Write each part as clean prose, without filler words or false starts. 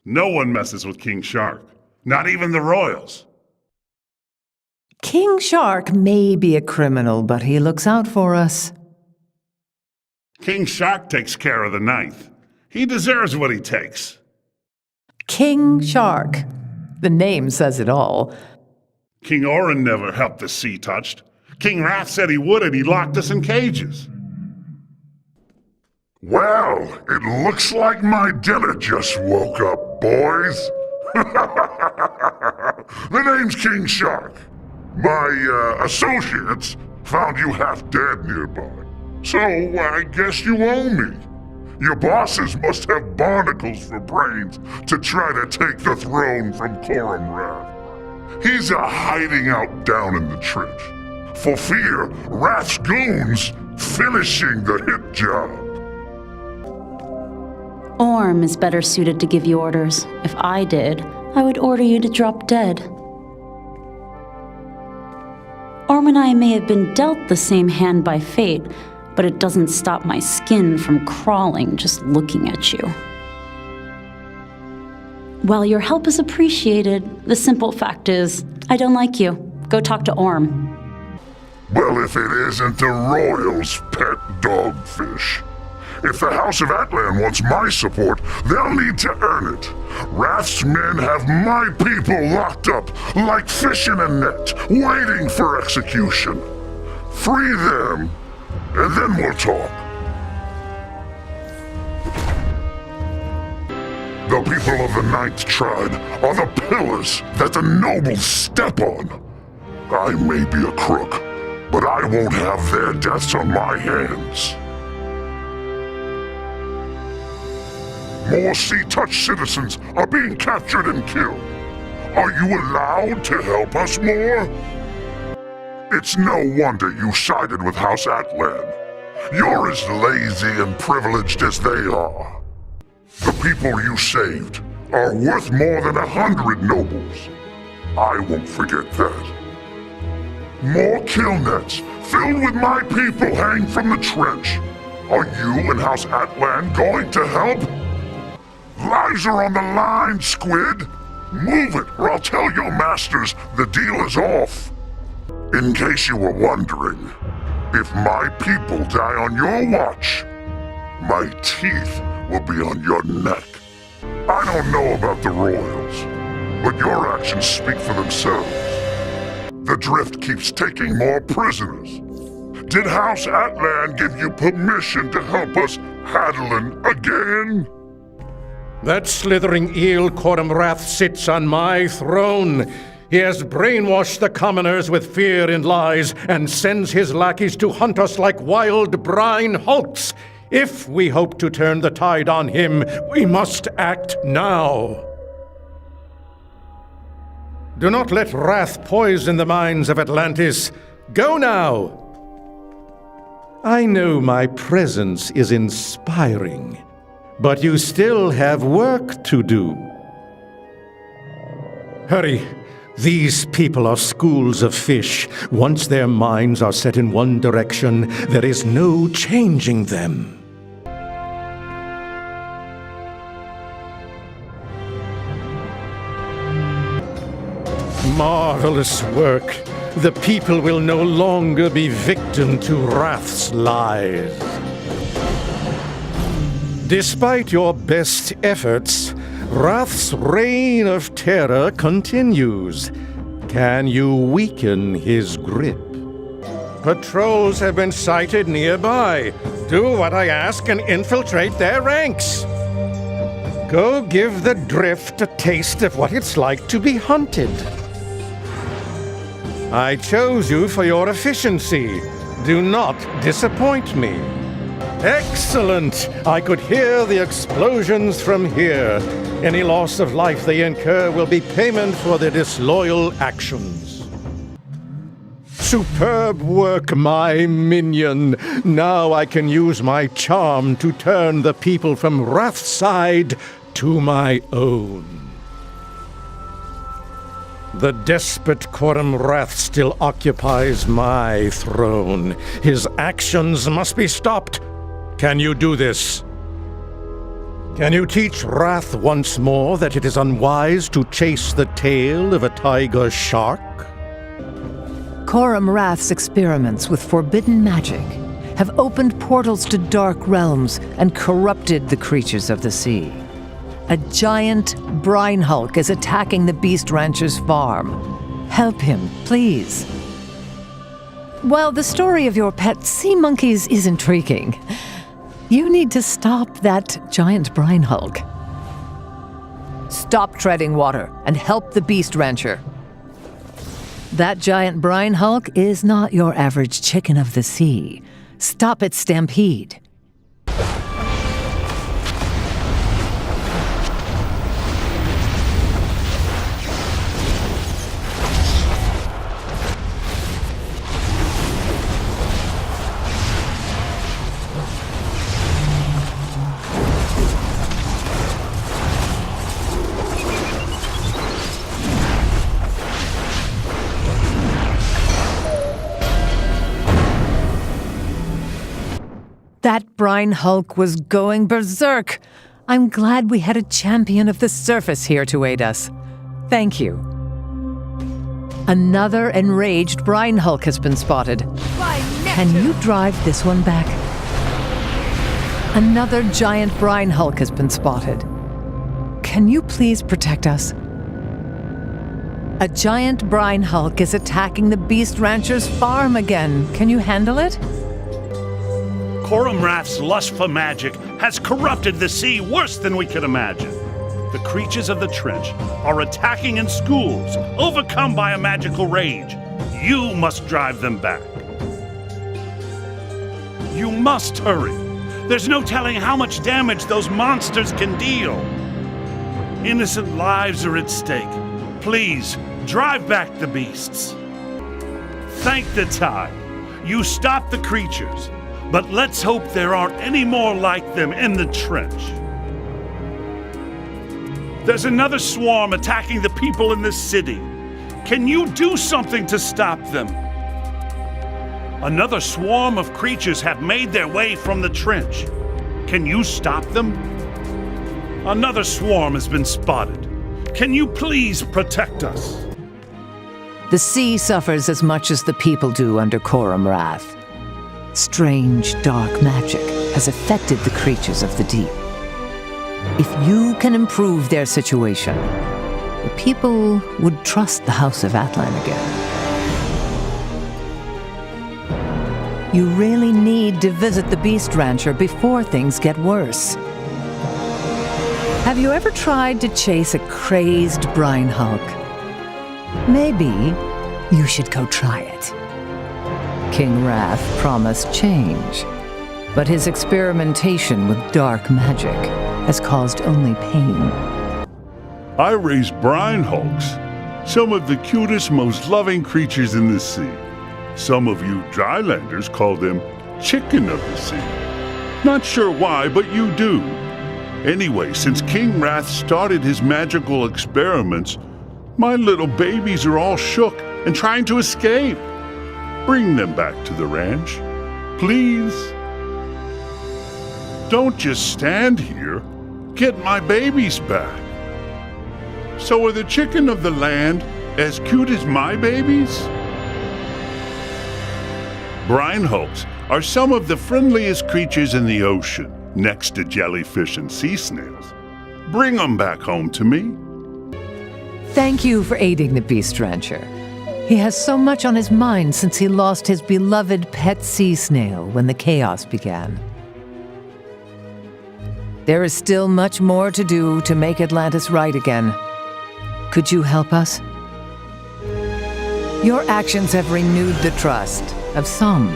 No one messes with King Shark. Not even the royals. King Shark may be a criminal, but he looks out for us. King Shark takes care of the ninth. He deserves what he takes. King Shark. The name says it all. King Orin never helped the sea touched. King Wrath said he would, and he locked us in cages. Well, it looks like my dinner just woke up, boys. The name's King Shark. My associates found you half dead nearby. So I guess you owe me. Your bosses must have barnacles for brains to try to take the throne from Coram Wrath. He's hiding out down in the trench, for fear Wrath's goons finishing the hit job. Orm is better suited to give you orders. If I did, I would order you to drop dead. Orm and I may have been dealt the same hand by fate, but it doesn't stop my skin from crawling just looking at you. While your help is appreciated, the simple fact is, I don't like you. Go talk to Orm. Well, if it isn't the Royals' pet dogfish. If the House of Atlan wants my support, they'll need to earn it. Wrath's men have my people locked up like fish in a net, waiting for execution. Free them, and then we'll talk. The people of the Ninth Tribe are the pillars that the nobles step on. I may be a crook, but I won't have their deaths on my hands. More sea-touched citizens are being captured and killed. Are you allowed to help us more? It's no wonder you sided with House Atlan. You're as lazy and privileged as they are. The people you saved are worth more than 100 nobles. I won't forget that. More kill nets filled with my people hang from the trench. Are you and House Atlan going to help? Lives are on the line, Squid. Move it, or I'll tell your masters the deal is off. In case you were wondering, if my people die on your watch, my teeth will be on your neck. I don't know about the Royals, but your actions speak for themselves. The Drift keeps taking more prisoners. Did House Atlan give you permission to help us Hadlin again? That slithering eel Coram Wrath sits on my throne. He has brainwashed the commoners with fear and lies, and sends his lackeys to hunt us like wild brine hulks. If we hope to turn the tide on him, we must act now. Do not let wrath poison the minds of Atlantis. Go now! I know my presence is inspiring, but you still have work to do. Hurry! These people are schools of fish. Once their minds are set in one direction, there is no changing them. Marvelous work. The people will no longer be victim to Wrath's lies. Despite your best efforts, Wrath's reign of terror continues. Can you weaken his grip? Patrols have been sighted nearby. Do what I ask and infiltrate their ranks. Go give the Drift a taste of what it's like to be hunted. I chose you for your efficiency. Do not disappoint me. Excellent! I could hear the explosions from here. Any loss of life they incur will be payment for their disloyal actions. Superb work, my minion. Now I can use my charm to turn the people from Wrath's side to my own. The despot Coram Wrath still occupies my throne. His actions must be stopped. Can you do this? Can you teach Wrath once more that it is unwise to chase the tail of a tiger shark? Coram Wrath's experiments with forbidden magic have opened portals to dark realms and corrupted the creatures of the sea. A giant brine hulk is attacking the Beast Rancher's farm. Help him, please. While the story of your pet sea monkeys is intriguing, you need to stop that giant brine hulk. Stop treading water and help the Beast Rancher. That giant brine hulk is not your average chicken of the sea. Stop its stampede. That brine hulk was going berserk. I'm glad we had a champion of the surface here to aid us. Thank you. Another enraged brine hulk has been spotted. Can you drive this one back? Another giant brine hulk has been spotted. Can you please protect us? A giant brine hulk is attacking the Beast Rancher's farm again. Can you handle it? Coram Wrath's lust for magic has corrupted the sea worse than we could imagine. The creatures of the trench are attacking in schools, overcome by a magical rage. You must drive them back. You must hurry. There's no telling how much damage those monsters can deal. Innocent lives are at stake. Please, drive back the beasts. Thank the tide. You stopped the creatures. But let's hope there aren't any more like them in the trench. There's another swarm attacking the people in this city. Can you do something to stop them? Another swarm of creatures have made their way from the trench. Can you stop them? Another swarm has been spotted. Can you please protect us? The sea suffers as much as the people do under Coram Wrath. Strange, dark magic has affected the creatures of the deep. If you can improve their situation, the people would trust the House of Atlan again. You really need to visit the Beast Rancher before things get worse. Have you ever tried to chase a crazed brine hulk? Maybe you should go try it. King Wrath promised change, but his experimentation with dark magic has caused only pain. I raise brine hulks, some of the cutest, most loving creatures in the sea. Some of you drylanders call them chicken of the sea. Not sure why, but you do. Anyway, since King Wrath started his magical experiments, my little babies are all shook and trying to escape. Bring them back to the ranch, please. Don't just stand here. Get my babies back. So are the chicken of the land as cute as my babies? Brine hulks are some of the friendliest creatures in the ocean, next to jellyfish and sea snails. Bring them back home to me. Thank you for aiding the Beast Rancher. He has so much on his mind since he lost his beloved pet sea snail when the chaos began. There is still much more to do to make Atlantis right again. Could you help us? Your actions have renewed the trust of some,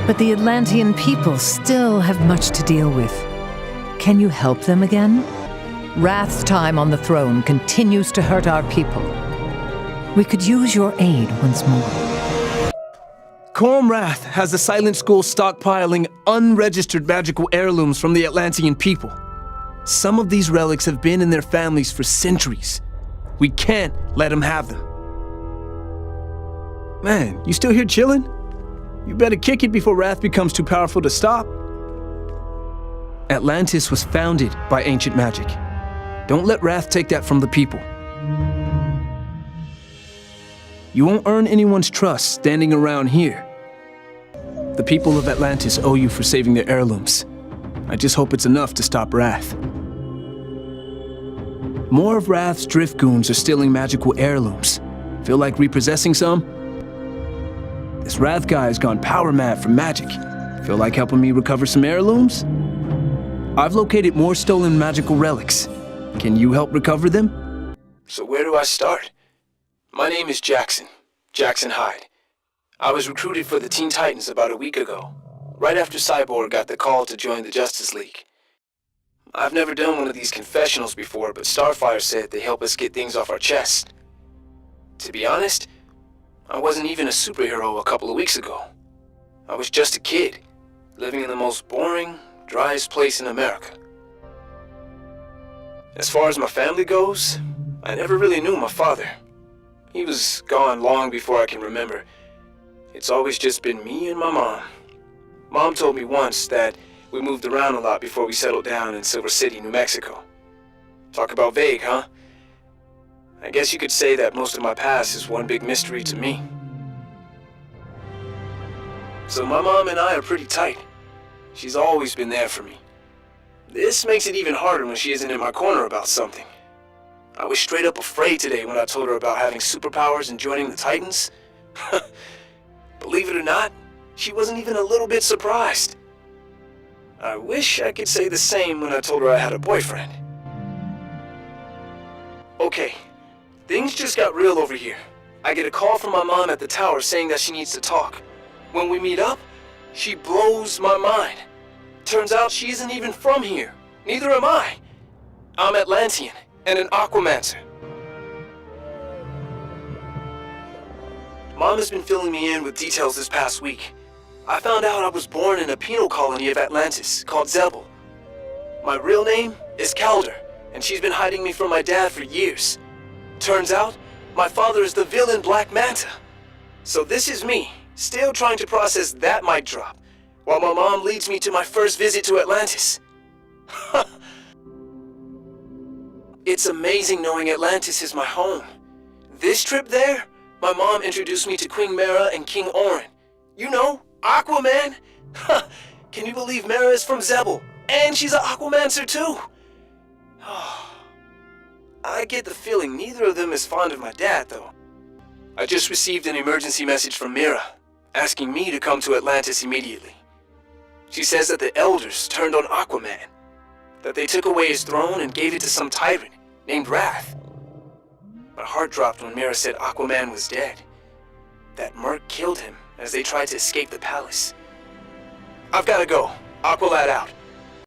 but the Atlantean people still have much to deal with. Can you help them again? Wrath's time on the throne continues to hurt our people. We could use your aid once more. Coram Wrath has the Silent School stockpiling unregistered magical heirlooms from the Atlantean people. Some of these relics have been in their families for centuries. We can't let them have them. Man, you still here chilling? You better kick it before Wrath becomes too powerful to stop. Atlantis was founded by ancient magic. Don't let Wrath take that from the people. You won't earn anyone's trust standing around here. The people of Atlantis owe you for saving their heirlooms. I just hope it's enough to stop Wrath. More of Wrath's drift goons are stealing magical heirlooms. Feel like repossessing some? This Wrath guy has gone power mad from magic. Feel like helping me recover some heirlooms? I've located more stolen magical relics. Can you help recover them? So where do I start? My name is Jackson Hyde. I was recruited for the Teen Titans about a week ago, right after Cyborg got the call to join the Justice League. I've never done one of these confessionals before, but Starfire said they help us get things off our chest. To be honest, I wasn't even a superhero a couple of weeks ago. I was just a kid, living in the most boring, driest place in America. As far as my family goes, I never really knew my father. He was gone long before I can remember. It's always just been me and my mom. Mom told me once that we moved around a lot before we settled down in Silver City, New Mexico. Talk about vague, huh? I guess you could say that most of my past is one big mystery to me. So my mom and I are pretty tight. She's always been there for me. This makes it even harder when she isn't in my corner about something. I was straight up afraid today when I told her about having superpowers and joining the Titans. Believe it or not, she wasn't even a little bit surprised. I wish I could say the same when I told her I had a boyfriend. Okay, things just got real over here. I get a call from my mom at the tower saying that she needs to talk. When we meet up, she blows my mind. Turns out she isn't even from here. Neither am I. I'm Atlantean and an Aquamancer. Mom has been filling me in with details this past week. I found out I was born in a penal colony of Atlantis called Zebel. My real name is Calder, and she's been hiding me from my dad for years. Turns out, my father is the villain Black Manta. So this is me, still trying to process that mic drop, while my mom leads me to my first visit to Atlantis. It's amazing knowing Atlantis is my home. This trip there, my mom introduced me to Queen Mara and King Orin. You know, Aquaman? Can you believe Mara is from Zebel? And she's an Aquamancer too! I get the feeling neither of them is fond of my dad, though. I just received an emergency message from Mira, asking me to come to Atlantis immediately. She says that the elders turned on Aquaman, that they took away his throne and gave it to some tyrant named Wrath. My heart dropped when Mira said Aquaman was dead, that Merc killed him as they tried to escape the palace. I've gotta go. Aqualad out.